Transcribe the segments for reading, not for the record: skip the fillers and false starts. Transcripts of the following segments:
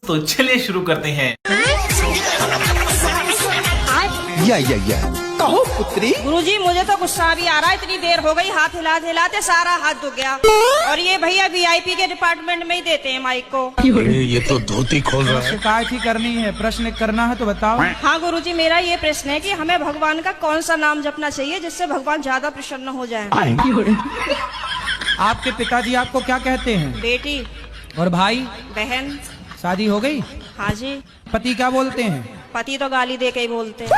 तो चलिए शुरू करते हैं। या कहो पुत्री। गुरुजी मुझे तो गुस्सा भी आ रहा है, इतनी देर हो गई, हाथ हिलाते हिलाते सारा हाथ दुख गया। और ये भैया वीआईपी के डिपार्टमेंट में ही देते हैं माइक को। ये तो धोती खोल रहा है। शिकायत ही करनी है, प्रश्न करना है तो बताओ। हाँ गुरुजी, मेरा ये प्रश्न है कि हमें भगवान का कौन सा नाम जपना चाहिए जिससे भगवान ज्यादा प्रसन्न हो जाए। आपके पिताजी आपको क्या कहते हैं? बेटी। और भाई बहन। शादी हो गई? हाँ जी। पति क्या बोलते हैं? पति तो गाली दे के ही बोलते हैं।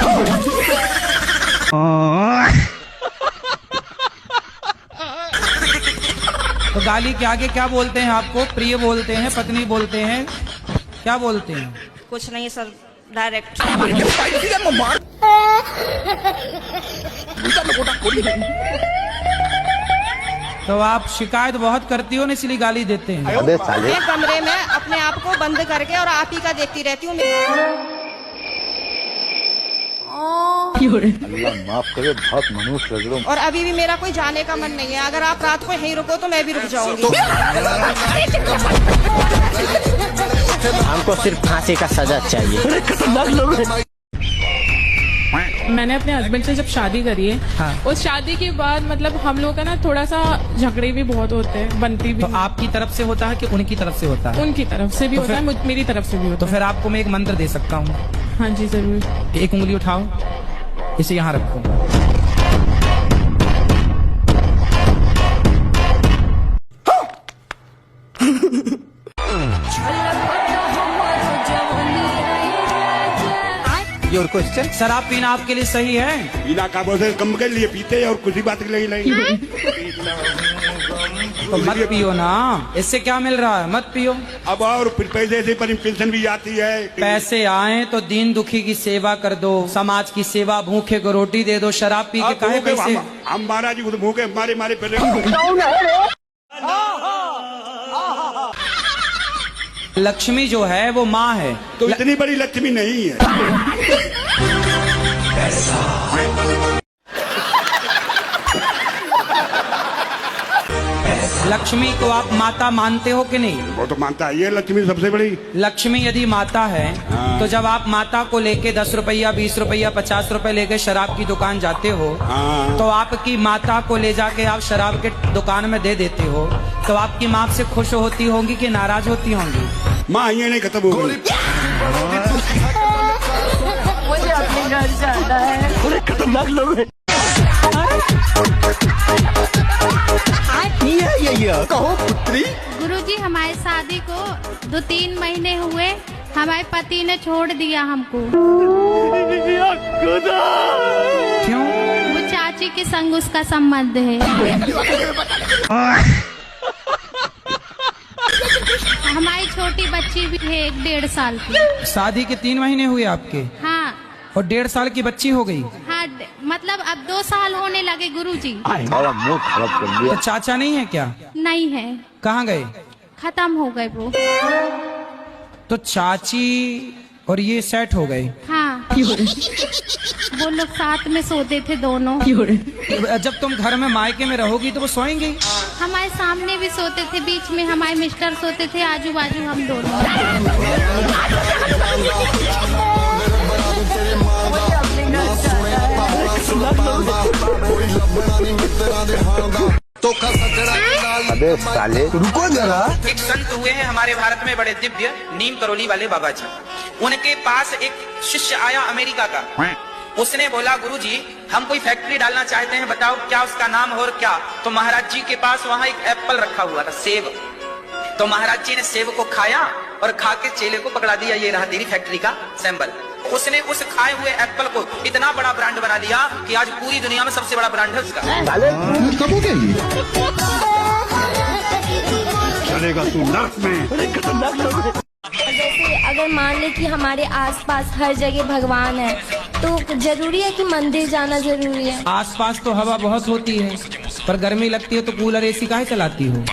तो गाली के आगे क्या बोलते हैं आपको? प्रिय बोलते हैं, पत्नी बोलते हैं, क्या बोलते हैं? कुछ नहीं सर, डायरेक्ट। तो आप शिकायत बहुत करती हो ना, इसलिए गाली देते हैं। अबे साले। मैं कमरे में अपने आप को बंद करके और आप ही का देखती रहती हूँ। अल्लाह माफ करे, बहुत मनुष्य लग रहा हूं। और अभी भी मेरा कोई जाने का मन नहीं है। अगर आप रात को यहीं रुको तो मैं भी रुक जाऊंगी। हमको सिर्फ फांसी का सजा चाहिए। खतरनाक लोग हैं। मैंने अपने हस्बैंड से जब शादी करी है, हाँ। उस शादी के बाद मतलब हम लोग का ना थोड़ा सा झगड़े भी बहुत होते हैं, बनती भी। तो आपकी तरफ से होता है कि उनकी तरफ से होता है? उनकी तरफ से भी तो होता है, मेरी तरफ से भी होता तो फिर आपको मैं एक मंत्र दे सकता हूँ। है। हाँ जी जरूर। एक उंगली उठाओ, इसे यहाँ रखो। Your question. शराब पीना आपके लिए सही है? पीना का बोलते कम के लिए पीते और कुछ ही बात के लिए नहीं। तो मत पियो ना, इससे क्या मिल रहा है? मत पियो। अब और फिर पैसे से पर पेंशन भी आती है। पैसे आए तो दीन दुखी की सेवा कर दो, समाज की सेवा, भूखे को रोटी दे दो। शराब पी के अब काहे भूखे पैसे? हम महाराज जी भूखे मारे मारे पहले। लक्ष्मी जो है वो माँ है। तो इतनी बड़ी लक्ष्मी नहीं है। लक्ष्मी को आप माता मानते हो कि नहीं? वो तो मानता है, ये लक्ष्मी सबसे बड़ी। लक्ष्मी यदि माता है तो जब आप माता को लेके 10 रुपया, 20 रुपया, 50 रुपए लेके शराब की दुकान जाते हो, तो आपकी माता को ले जाके आप शराब के दुकान में दे देते हो, तो आपकी माँ से खुश होती होंगी कि नाराज होती होंगी? माँ ये नहीं खत्म हो गई। मुझे अपने घर जाना है। खतरनाक लोग हैं। या कहो पुत्री। गुरुजी हमारी शादी को 2-3 महीने हुए, हमारे पति ने छोड़ दिया हमको। क्यों? वो चाची के संग उसका संबंध है। हमारी छोटी बच्ची भी है 1-1.5 साल की। शादी के 3 महीने हुए आपके हाँ। और 1.5 साल की बच्ची हो गई? हाँ मतलब अब 2 साल होने लगे गुरुजी। सारा मुंह खराब कर दिया। तो चाचा नहीं है क्या? नहीं है, कहाँ गए? खत्म हो गए वो। तो चाची और ये सेट हो गए? हाँ। वो लोग साथ में सोते थे दोनों। जब तुम घर में मायके में रहोगी तो वो सोएंगे? हमारे सामने भी सोते थे, बीच में हमारे मिस्टर सोते थे, आजू बाजू हम दोनों। अबे साले रुको जरा। एक संत हुए हैं हमारे भारत में बड़े दिव्य, नीम करोली वाले बाबा जी। उनके पास एक शिष्य आया अमेरिका का। उसने बोला गुरुजी हम कोई फैक्ट्री डालना चाहते हैं, बताओ क्या उसका नाम हो और क्या? तो महाराज जी के पास वहाँ एक एप्पल रखा हुआ था, सेब। तो महाराज जी ने सेब को खाया और खा के चेले को पकड़ा दिया, ये रहा तेरी फैक्ट्री का सिंबल। उसने उस खाए हुए एप्पल को इतना बड़ा ब्रांड बना दिया कि आज पूरी दुनिया में सबसे बड़ा ब्रांड है उसका। कब हो गया चलेगा तू नर्क में। खतरनाक लोग हैं। जैसे अगर मान ले कि हमारे आसपास हर जगह भगवान है, तो जरूरी है कि मंदिर जाना जरूरी है? आसपास तो हवा बहुत होती है, पर गर्मी लगती है तो कूलर एसी काहे चलाती हो?